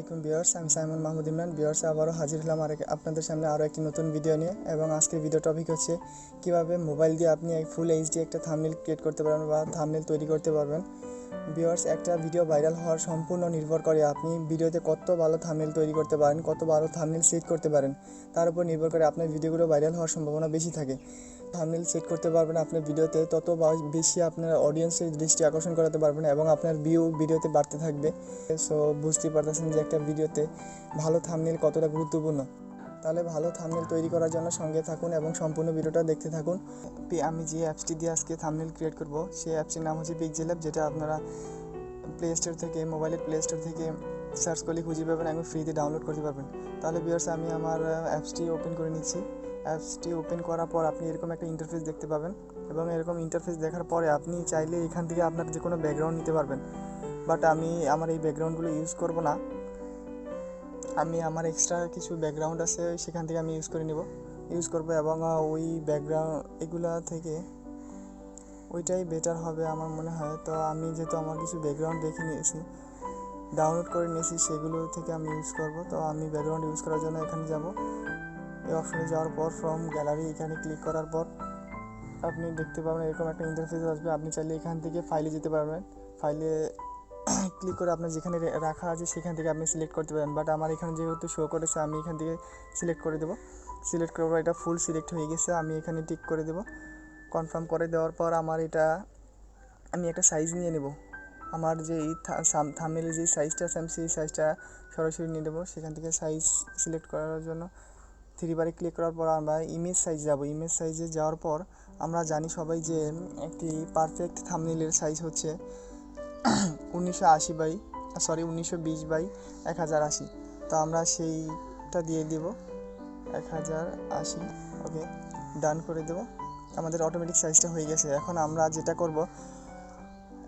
আলাইকুম ভিউয়ার্স, আমি Simon Mahmud Imran. Viewers, আবারও হাজির হলাম আপনাদের সামনে আরও একটি নতুন ভিডিও নিয়ে। এবং আজকের ভিডিও টপিক হচ্ছে কিভাবে মোবাইল দিয়ে আপনি ফুল এইচডি একটা থাম্বনেল ক্রিয়েট করতে পারবেন বা থাম্বনেল তৈরি করতে পারবেন। ভিউয়ার্স, একটা ভিডিও ভাইরাল হওয়ার সম্পূর্ণ নির্ভর করে আপনি ভিডিওতে কত ভালো থাম্বনেল তৈরি করতে পারেন, কত ভালো থাম্বনেল সেট করতে পারেন, তার উপর নির্ভর করে আপনার ভিডিওগুলো ভাইরাল হওয়ার সম্ভাবনা বেশি থাকে। থাম্বনেল সেট করতে পারবেন আপনার ভিডিওতে, তত বেশি আপনার অডিয়েন্সের দৃষ্টি আকর্ষণ করাতে পারবেন এবং আপনার ভিউ ভিডিওতে বাড়তে থাকবে। সো বুঝতেই পারতেছেন যে একটা ভিডিওতে ভালো থাম্বনেল কতটা গুরুত্বপূর্ণ। তাহলে ভালো থাম্বনেল তৈরি করার জন্য সঙ্গে থাকুন এবং সম্পূর্ণ ভিডিওটা দেখতে থাকুন। আমি যে অ্যাপসটি দিয়ে আজকে থাম্বনেল ক্রিয়েট করব সেই অ্যাপসটির নাম হচ্ছে pixelLab, যেটা আপনারা প্লে স্টোর থেকে, মোবাইলের প্লে স্টোর থেকে সার্চ করলে খুঁজে পাবেন এবং ফ্রিতে ডাউনলোড করতে পারবেন। তাহলে ভিউয়ার্স, আমি আমার অ্যাপসটি ওপেন করে নিচ্ছি। অ্যাপসটি ওপেন করার পর আপনি এরকম একটা ইন্টারফেস দেখতে পাবেন এবং এরকম ইন্টারফেস দেখার পরে আপনি চাইলে এখান থেকে আপনার যে কোনো ব্যাকগ্রাউন্ড নিতে পারবেন। বাট আমি আমার এই ব্যাকগ্রাউন্ডগুলো ইউজ করব না, আমি আমার এক্সট্রা কিছু ব্যাকগ্রাউন্ড আছে সেখান থেকে আমি ইউজ করব এবং ওই ব্যাকগ্রাউন্ড এগুলা থেকে ওইটাই বেটার হবে আমার মনে হয়। তো আমি যেহেতু আমার কিছু ব্যাকগ্রাউন্ড দেখে নিয়েছি, ডাউনলোড করে নিয়েছি, সেগুলো থেকে আমি ইউজ করব। তো আমি ব্যাকগ্রাউন্ড ইউজ করার জন্য এখানে যাব। এই অপশনে যাওয়ার পর ফ্রম গ্যালারি এখানে ক্লিক করার পর আপনি দেখতে পাবেন এরকম একটা ইন্টারফেস আসবে। আপনি চাইলে এখান থেকে ফাইলে যেতে পারবেন, ফাইলে ক্লিক করে আপনার যেখানে রাখা আছে সেখান থেকে আপনি সিলেক্ট করতে পারেন। বাট আমার এখানে যেহেতু শো করেছে, আমি এখান থেকে সিলেক্ট করে দেবো। সিলেক্ট করার পর এটা ফুল সিলেক্ট হয়ে গেছে, আমি এখানে টিক করে দেবো। কনফার্ম করে দেওয়ার পর আমি একটা সাইজ নিয়ে নেব। আমার যে এই থাম্বনেলের যে সাইজটা আছে আমি সেই সাইজটা সরাসরি নিয়ে নেবো। সেখান থেকে সাইজ সিলেক্ট করার জন্য 3 বারে ক্লিক করার পর আমরা ইমেজ সাইজ যাব। ইমেজ সাইজে যাওয়ার পর আমরা জানি সবাই যে একটি পারফেক্ট থাম্বনেলের সাইজ হচ্ছে 1920 বাই 1080। তো আমরা সেইটা দিয়ে দেব 1080। ওকে, ডান করে দেব। আমাদের অটোমেটিক সাইজটা হয়ে গেছে। এখন আমরা যেটা করব,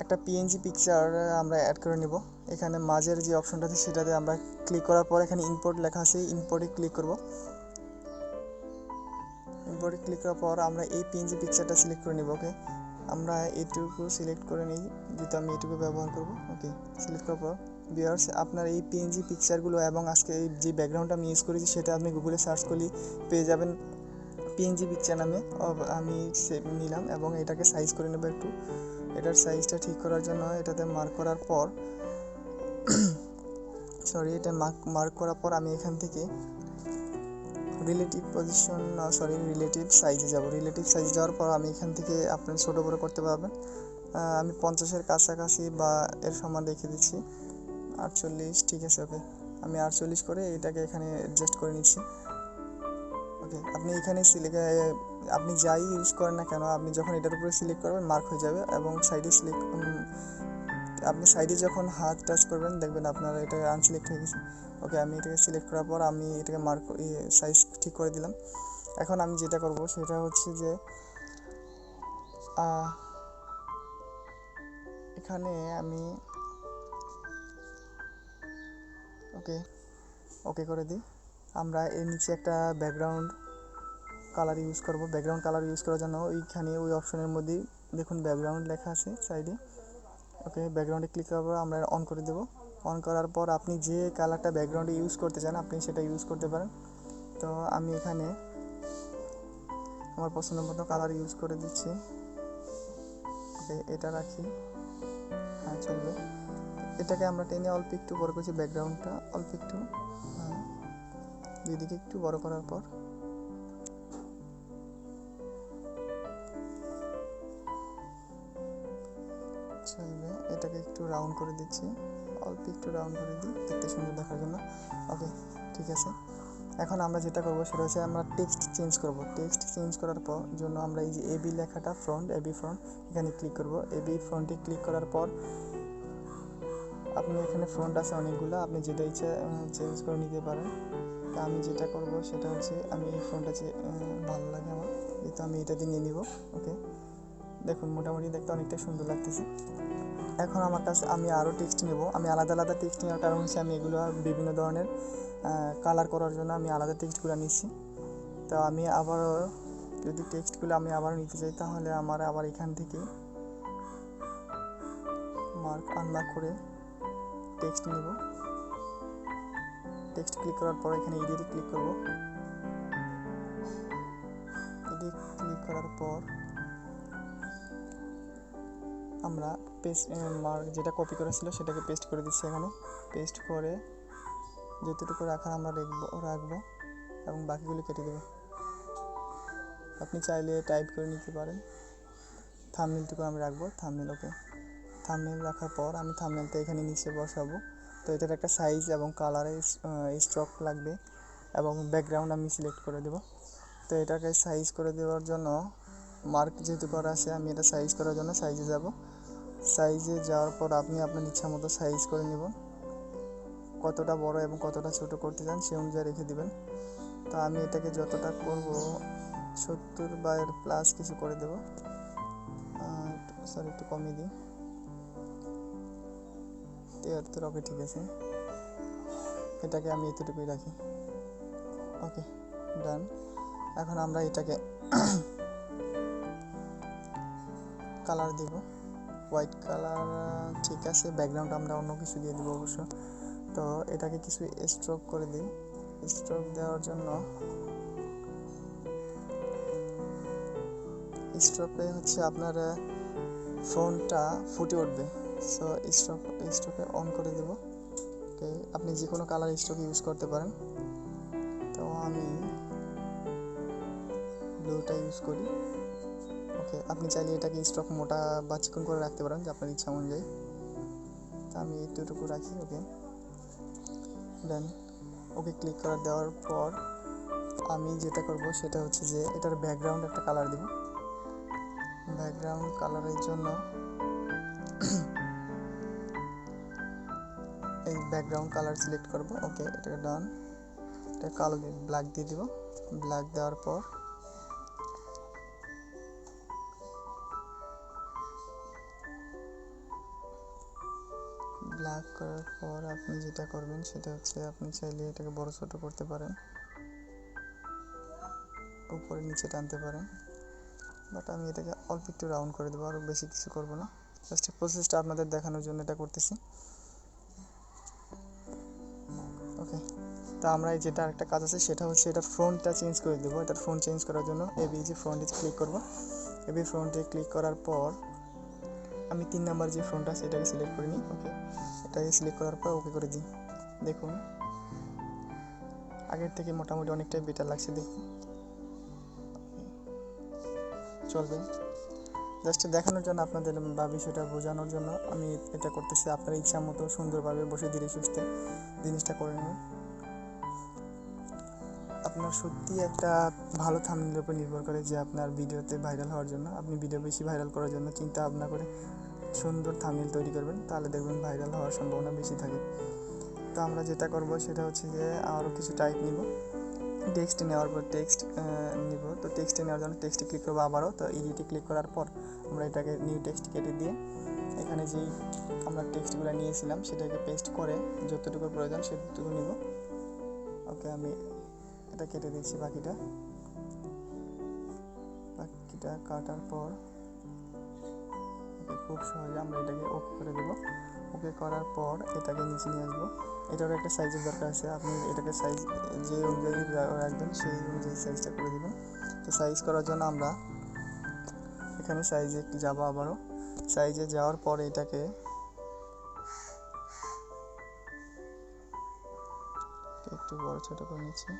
একটা পিএনজি পিকচার আমরা অ্যাড করে নেব। এখানে মাঝের যে অপশনটা আছে সেটাতে আমরা ক্লিক করার পর এখানে ইম্পোর্ট লেখা আছে, ইম্পোর্টে ক্লিক করব। ইম্পোর্টে ক্লিক করার পর আমরা এই পিএনজি পিকচারটা সিলেক্ট করে নেব। ওকে, আমরা এইটুকু সিলেক্ট করে নিই, যেহেতু আমি এইটুকু ব্যবহার করব। ওকে, সিলেক্ট করার পর ভিউয়ার্স, আপনার এই পিএনজি পিকচারগুলো এবং আজকে এই যে ব্যাকগ্রাউন্ডটা আমি ইউজ করেছি সেটা আপনি গুগলে সার্চ করলে পেয়ে যাবেন। পিএনজি পিকচার নামে আমি নিলাম এবং এটাকে সাইজ করে নেব একটু। এটার সাইজটা ঠিক করার জন্য এটাতে মার্ক করার পর মার্ক করার পর আমি এখান থেকে রিলেটিভ সাইজে যাব। রিলেটিভ সাইজে যাওয়ার পর আমি এখান থেকে আপনার ছোটো বড়ো করতে পারবেন। আমি 50-এর কাছাকাছি বা এর সমান রেখে দিচ্ছি। 48, ঠিক আছে। ওকে, আমি 48 করে এটাকে এখানে অ্যাডজাস্ট করে নিচ্ছি। ওকে, আপনি এখানে আপনি যাই ইউজ করেন না কেন, আপনি যখন এটার উপরে সিলেক্ট করবেন মার্ক হয়ে যাবে এবং আপনি সাইডে যখন হাত টাচ করবেন দেখবেন আপনার এটা আনসিলেক্ট হয়ে গেছে। ওকে, আমি এটাকে সিলেক্ট করার পর আমি এটাকে সাইজ ঠিক করে দিলাম। এখন আমি যেটা করব সেটা হচ্ছে যে এখানে আমি ওকে করে দিই। আমরা এর নিচে একটা ব্যাকগ্রাউন্ড কালার ইউজ করব। ব্যাকগ্রাউন্ড কালার ইউজ করার জন্য ওই অপশনের মধ্যেই দেখুন ব্যাকগ্রাউন্ড লেখা আছে সাইডে। ওকে, ব্যাকগ্রাউন্ডে ক্লিক করার পর আমরা অন করে দেব। অন করার পর আপনি যে কালারটা ব্যাকগ্রাউন্ডে ইউজ করতে চান আপনি সেটা ইউজ করতে পারেন। তো আমি এখানে আমার পছন্দের মতো কালার ইউজ করে দিচ্ছি। ওকে, এটা রাখি, হ্যাঁ চলবে। এটাকে আমরা টেনে অল্প একটু বড় করছি, ব্যাকগ্রাউন্ডটা অল্প একটু, হ্যাঁ, দুইদিকে একটু বড় করার পর চলবে। এটাকে একটু রাউন্ড করে দিচ্ছি, অল্প একটু রাউন্ড করে দিই দেখতে সুন্দর দেখার জন্য। ওকে, ঠিক আছে। এখন আমরা যেটা করব সেটা হচ্ছে আমরা টেক্সট চেঞ্জ করব। টেক্সট চেঞ্জ করার পর জন্য আমরা এই যে এবি লেখাটা এবি ফ্রন্ট এখানে ক্লিক করব। এবি ফ্রন্টে ক্লিক করার পর আপনি এখানে ফ্রন্ট আছে অনেকগুলো, আপনি যেটা ইচ্ছা চেঞ্জ করে নিতে পারেন। তা আমি যেটা করব সেটা হচ্ছে আমি এই ফ্রন্টটা ভালো লাগে আমার, যেহেতু আমি এটা দিয়ে নিয়ে নিব। ওকে, দেখুন মোটামুটি দেখতে অনেকটা সুন্দর লাগতেছে। এখন আমার কাছে আমি আরও টেক্সট নেব। আমি আলাদা আলাদা টেক্সট নেওয়ার কারণ হচ্ছে আমি এগুলো বিভিন্ন ধরনের কালার করার জন্য আমি আলাদা টেক্সটগুলো নিচ্ছি। তো আমি আবারও যদি টেক্সটগুলো আমি আবার নিতে চাই তাহলে আমার আবার এখান থেকে আনমার্ক করে টেক্সট নেব। টেক্সট ক্লিক করার পর এখানে এডিটে ক্লিক করব। এডিট ক্লিক করার পর আমরা পেস্ট মার্ক যেটা কপি করা ছিল সেটাকে পেস্ট করে দিচ্ছি এখানে। পেস্ট করে যতটুকু রাখার আমরা রাখবো এবং বাকিগুলো কেটে দেবো। আপনি চাইলে টাইপ করে নিতে পারেন। থাম্বনেলটুকু আমি রাখবো, থাম্বনেল। ওকে, থাম্বনেল রাখার পর আমি থাম্বনেলটা এখানে নিচে বসাবো। তো এটার একটা সাইজ এবং কালারের স্ট্রোক লাগবে এবং ব্যাকগ্রাউন্ড আমি সিলেক্ট করে দেব। তো এটাকে সাইজ করে দেওয়ার জন্য মার্ক যেহেতু করা আছে, আমি এটা সাইজ করার জন্য সাইজে যাব। সাইজে যাওয়ার পর আপনি আপনার ইচ্ছা মতো সাইজ করে নেব, কতটা বড় এবং কতটা ছোট করতে চান সেই অনুযায়ী রেখে দিবেন। তো আমি এটাকে যতটা করব 70 বা এর প্লাস কিছু করে দেব। সরি, একটু কমিয়ে দিই, 73। ওকে, ঠিক আছে, এটাকে আমি এতটুকুই রাখি। ওকে, ডান। এখন আমরা এটাকে কালার দেব, হোয়াইট কালার। ঠিক আছে, ব্যাকগ্রাউন্ড আমরা অন্য কিছু দিয়ে দেবো অবশ্য। তো এটাকে কিছু স্ট্রোক করে দিই। স্ট্রোক দেওয়ার জন্য স্ট্রোকে হচ্ছে আপনার ফোনটা ফুটে উঠবে। সো স্ট্রোকে অন করে দেব। ওকে, আপনি যে কোনো কালার স্ট্রোক ইউজ করতে পারেন। তো আমি ব্লুটা ইউজ করি। ওকে, আপনি চাইলে এটাকে স্ট্রোক মোটা বা চিকন করে রাখতে পারেন যে আপনার ইচ্ছা অনুযায়ী। তো আমি এতটুকু রাখি। ওকে, দেন ওকে ক্লিক করে দেওয়ার পর আমি যেটা করব সেটা হচ্ছে যে এটার ব্যাকগ্রাউন্ড একটা কালার দেব। ব্যাকগ্রাউন্ড কালারের জন্য এই ব্যাকগ্রাউন্ড কালার সিলেক্ট করব। ওকে, এটাকে ডান। এটা কালো দিয়ে ব্ল্যাক দিয়ে দিব। ব্ল্যাক দেওয়ার পর ব্ল্যাক করার পর আপনি যেটা করবেন সেটা হচ্ছে আপনি চাইলে এটাকে বড় ছোট করতে পারেন, উপরে নিচে টানতে পারেন, বাট আমি এটাকে অল্প একটু রাউন্ড করে দেবো, আরও বেশি কিছু করব না। জাস্ট প্রসেসটা আপনাদের দেখানোর জন্য এটা করতেছি। ওকে, তা আমরা যেটা আরেকটা কাজ আছে সেটা হচ্ছে এটা ফ্রন্টটা চেঞ্জ করে দেবো। এটার ফ্রন্ট চেঞ্জ করার জন্য এবিজি ফ্রন্টে ক্লিক করব। এবি ফ্রন্টে ক্লিক করার পর আমি 3 নাম্বার যে ফ্রন্ট আছে এটাকে সিলেক্ট করে নিই। ওকে, এটাকে সিলেক্ট করার পর ওকে করে দিই। দেখুন আগের থেকে মোটামুটি অনেকটাই বেটার লাগছে, দেখুন চলবে। জাস্ট দেখানোর জন্য আপনাদের বা বিষয়টা বোঝানোর জন্য আমি এটা করতেছি। আপনার ইচ্ছা মতো সুন্দরভাবে বসে ধীরে সুস্থে জিনিসটা করে নেবেন। আপনার সত্যি একটা ভালো থাম্বনেলের উপর নির্ভর করে যে আপনার ভিডিওতে ভাইরাল হওয়ার জন্য, আপনি ভিডিও বেশি ভাইরাল করার জন্য চিন্তা ভাবনা করে সুন্দর থাম্বনেল তৈরি করবেন, তাহলে দেখবেন ভাইরাল হওয়ার সম্ভাবনা বেশি থাকে। তো আমরা যেটা করব সেটা হচ্ছে যে আরও কিছু টাইপ নিব। টেক্সট নেওয়ার পর টেক্সট নিব। তো টেক্সটে নেওয়ার জন্য টেক্সটে ক্লিক করবো আবারও। তো এডিটে ক্লিক করার পর আমরা এটাকে নিউ টেক্সট কেটে দিয়ে এখানে যেই আমরা টেক্সটগুলো নিয়েছিলাম সেটাকে পেস্ট করে যতটুকু প্রয়োজন সেটুকু নিব। ওকে, আমি এটা কেটে দিচ্ছি। বাকিটা কাটার পর খুব সহজে আমরা এটাকে ওকে করে দেবো। ওকে করার পর এটাকে নিচে নিয়ে আসবো। এটারও একটা সাইজের দরকার আছে, আপনি এটাকে সাইজ যে অনুযায়ী রাখবেন সেই অনুযায়ী সাইজটা করে দেবেন। তো সাইজ করার জন্য আমরা এখানে সাইজে একটু যাবো। আবারও সাইজে যাওয়ার পরে এটাকে একটু বড় ছোট করে নিচ্ছি,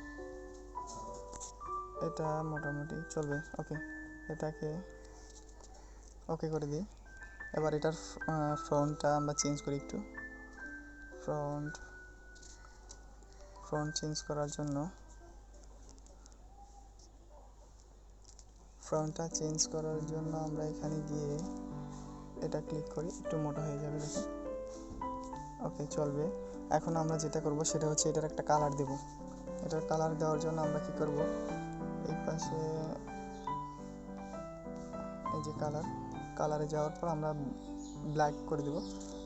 এটা মোটামুটি চলবে। ওকে, এটাকে ওকে করে দিই। এবার এটার ফ্রন্টটা আমরা চেঞ্জ করি একটু। ফ্রন্ট চেঞ্জ করার জন্য আমরা এখানে গিয়ে এটা ক্লিক করি, একটু মোটা হয়ে যাবে দেখুন। ওকে, চলবে। এখন আমরা যেটা করব সেটা হচ্ছে এটার একটা কালার দেব। এটার কালার দেওয়ার জন্য আমরা কি করব, এই পাশে এই যে কালারে যাওয়ার পর আমরা ব্ল্যাক করে দেব।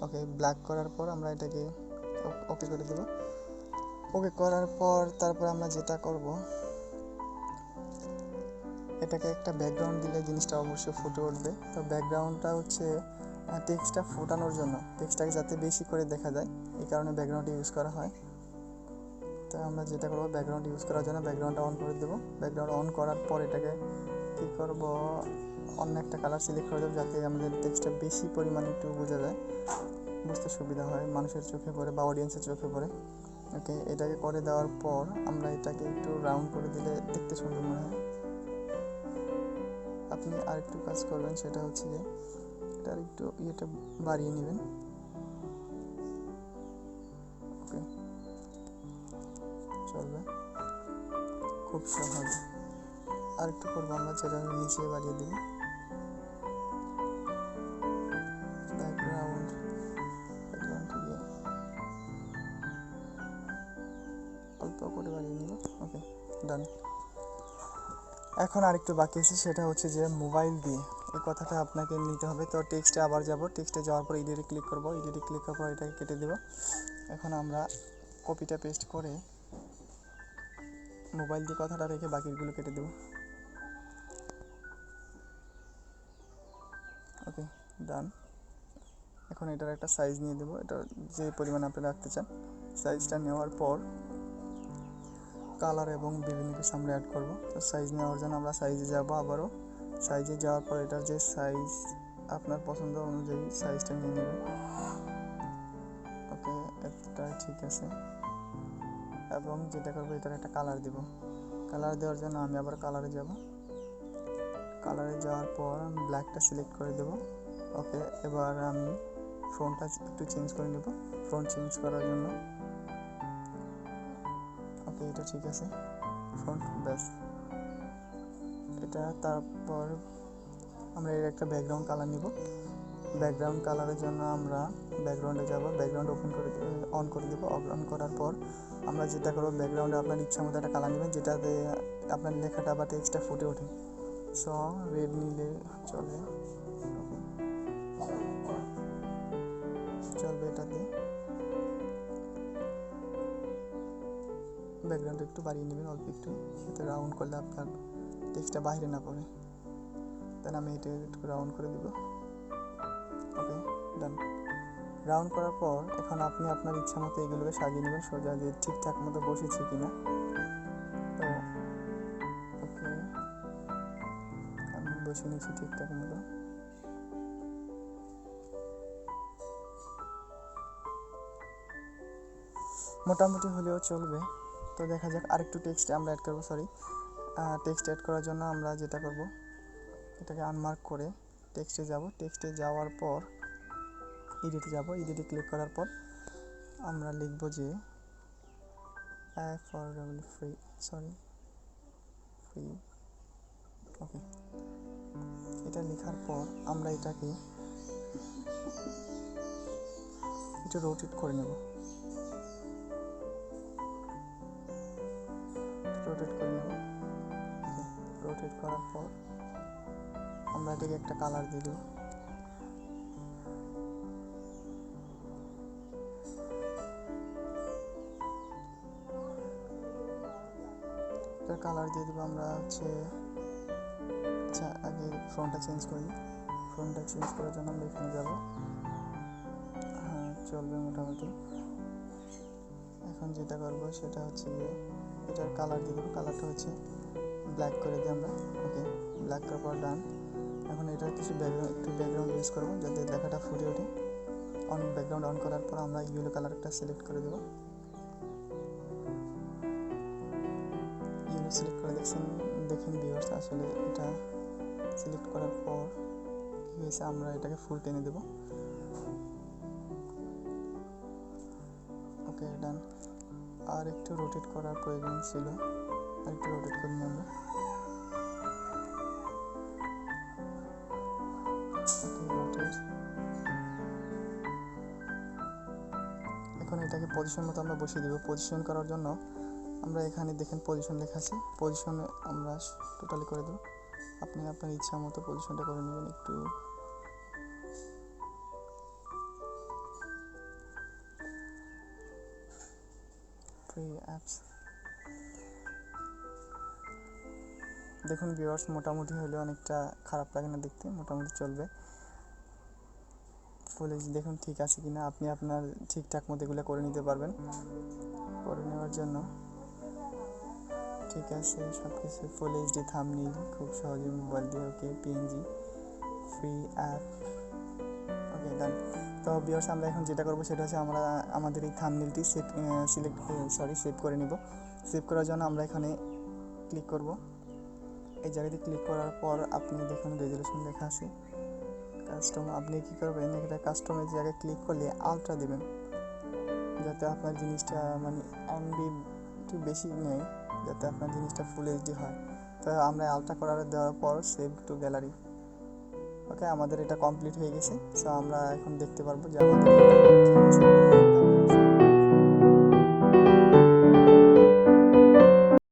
ওকে, ব্ল্যাক করার পর আমরা এটাকে ওকে করে দেব। ওকে করার পর তারপর আমরা যেটা করব এটাকে একটা ব্যাকগ্রাউন্ড দিলে জিনিসটা অবশ্যই ফুটে উঠবে। তো ব্যাকগ্রাউন্ডটা হচ্ছে টেক্সটটা ফোটানোর জন্য, টেক্সটটাকে যাতে বেশি করে দেখা যায় এই কারণে ব্যাকগ্রাউন্ড ইউজ করা হয়। তো আমরা যেটা করবো, ব্যাকগ্রাউন্ড ইউজ করার জন্য ব্যাকগ্রাউন্ডটা অন করে দেবো। ব্যাকগ্রাউন্ড অন করার পর এটাকে কী করবো, অন্য একটা কালার সিলেক্ট করে দেবো, যাতে আমাদের টেক্সটটা বেশি পরিমাণে একটু বোঝা যায়, বুঝতে সুবিধা হয়, মানুষের চোখে পড়ে বা অডিয়েন্সের চোখে পড়ে। ওকে, এটাকে করে দেওয়ার পর আমরা এটাকে একটু রাউন্ড করে দিলে দেখতে সুন্দর মনে হয়। আপনি আরেকটু কাজ করবেন, সেটা হচ্ছে যে এটার একটু ইয়েটা বাড়িয়ে নেবেন। ওকে, চলবে, খুব সহজ। আরেকটু করবো আমরা, যেটা নিচে বাড়িয়ে দেব, ব্যাকগ্রাউন্ড দিয়ে অল্প করে বাড়িয়ে নিব। ওকে, ডান। এখন আরেকটু বাকি আছে, সেটা হচ্ছে যে মোবাইল দিয়ে এই কথাটা আপনাকে নিতে হবে। তো টেক্সটে আবার যাব, টেক্সটে যাওয়ার পর এডিটে ক্লিক করব, এডিটে ক্লিক করার পর এটাকে কেটে দেব। এখন আমরা কপিটা পেস্ট করে মোবাইল দিয়ে কথাটা রেখে বাকিগুলো কেটে দেব। ওকে, ডান। এখন এটার একটা সাইজ নিয়ে দেবো, এটা যে পরিমাণে আপনি রাখতে চান। সাইজটা নেওয়ার পর কালার এবং বিভিন্ন কিছু আমরা অ্যাড করবো। তো সাইজ নেওয়ার জন্য আমরা সাইজে যাব, আবারও সাইজে যাওয়ার পর এটার যে সাইজ আপনার পছন্দ অনুযায়ী সাইজটা নিয়ে নেবেন। ওকে, এটা ঠিক আছে। এবং যেটা করবো, এটার একটা কালার দেব। কালার দেওয়ার জন্য আমি আবার কালারে যাব, কালারে যাওয়ার পর আমি ব্ল্যাকটা সিলেক্ট করে দেব। ওকে, এবার আমি ফন্টটা একটু চেঞ্জ করে নেব, ফন্ট চেঞ্জ করার জন্য। ওকে, এটা ঠিক আছে, ফন্ট ব্যাস এটা। তারপর আমরা এর একটা ব্যাকগ্রাউন্ড কালার নিব। ব্যাকগ্রাউন্ড কালারের জন্য আমরা ব্যাকগ্রাউন্ডে যাব, ব্যাকগ্রাউন্ড অন করে দেবো। অন করার পর আমরা যেটা করবো, ব্যাকগ্রাউন্ডে আপনার ইচ্ছা মতো একটা কালার নেবেন, যেটাতে আপনার লেখাটা বা টেক্সটটা ফুটে ওঠে। সো রেড নিলে চলবে, এটাতে ব্যাকগ্রাউন্ড একটু বাড়িয়ে নেবেন, অল্প একটু, যাতে রাউন্ড করলে আপনার টেক্সটটা বাইরে না পড়ে। দেন আমি এটা একটু রাউন্ড করে দিব। ওকে, ডান। রাউন্ড করার পর এখন আপনি আপনার ইচ্ছা মতো এগুলোকে সাজিয়ে নেবেন সোজা, যে ঠিকঠাক মতো বসেছে কিনা। তো ওকে, আমি বসিয়ে নিচ্ছি ঠিকঠাক মতো। মোটামুটি হলেও চলবে। তো দেখা যাক, আরেকটু টেক্সট আমরা অ্যাড করবো। টেক্সট অ্যাড করার জন্য আমরা যেটা করব, এটাকে আনমার্ক করে টেক্সটে যাব। টেক্সটে যাওয়ার পর এডিটে যাব, এডিটে ক্লিক করার পর আমরা লিখব যে ফ্রি। ওকে, এটা লেখার পর আমরা এটাকে একটু রোটেট করে নেব। রোটেট করার পর আমরা এটাকে একটা কালার দিয়ে দেব। কালার দিয়ে দেবো আমরা হচ্ছে, আচ্ছা আগে ফ্রন্টটা চেঞ্জ করি। ফ্রন্টটা চেঞ্জ করার জন্য আমরা এখানে যাব। হ্যাঁ, চলবে মোটামুটি। এখন যেটা করবো সেটা হচ্ছে যে এটার কালার দিয়ে দেবো, কালারটা হচ্ছে ব্ল্যাক করে দিই আমরা। ওকে, ব্ল্যাক করার পর ডান। এখন এটার কিছু ব্যাকগ্রাউন্ড ইউজ করবো, যাতে লেখাটা ফুটে ওঠে। ব্যাকগ্রাউন্ড অন করার পর আমরা ইয়েলো কালারটা সিলেক্ট করে দেবো। ইয়েলো সিলেক্ট করে দেখেন ভিউয়ার্স, আসলে এটা সিলেক্ট করার পর কী হয়েছে, আমরা এটাকে ফুল টেনে দেবো। ওকে, ডান। আর একটু রোটেট করার প্রয়োজন ছিল, আর একটু রোটেট করে নিই আমরা। এখন এটাকে পজিশন মতো আমরা বসিয়ে দেবো। পজিশন করার জন্য আমরা এখানে দেখেন পজিশন লেখা আছে, পজিশনে আমরা টোটালি করে দেবো। আপনি আপনার ইচ্ছা মতো পজিশনটা করে নেবেন। একটু ফ্রি অ্যাপস দেখুন ভিউয়ার্স, মোটামুটি হলে অনেকটা খারাপ লাগে না দেখতে, মোটামুটি চলবে। ফুল এইচ দেখুন ঠিক আছে কিনা, আপনি আপনার ঠিকঠাক মতো এগুলো করে নিতে পারবেন। করে নেওয়ার করার জন্য ঠিক আছে, সব কিছু ফুল এইচডি থাম্বনেইল খুব সহজে মোবাইল দিয়ে, ওকে পিএনজি ফ্রি অ্যাপ, ওকে ডান। তো ভিউয়ার্স আমরা এখন যেটা করবো সেটা হচ্ছে আমরা আমাদের এই থাম্বনেইলটি সেভ করে নিব। সেভ করার জন্য আমরা এখানে ক্লিক করব। এই জায়গাতে ক্লিক করার পর আপনি দেখুন রেজুলেশন লেখা আছে কাস্টম, আপনি কী করবেন এটা কাস্টমের জায়গায় ক্লিক করলে আলট্রা দেবেন, যাতে আপনার জিনিসটা মানে এমবি একটু বেশি নেয়, যাতে আপনার জিনিসটা ফুল এইচডি হয়। তো আমরা আলট্রা করার দেওয়ার পর সেভ টু গ্যালারি, ওকে আমাদের এটা কমপ্লিট হয়ে গেছে। সো আমরা এখন দেখতে পারবো যে আমাদের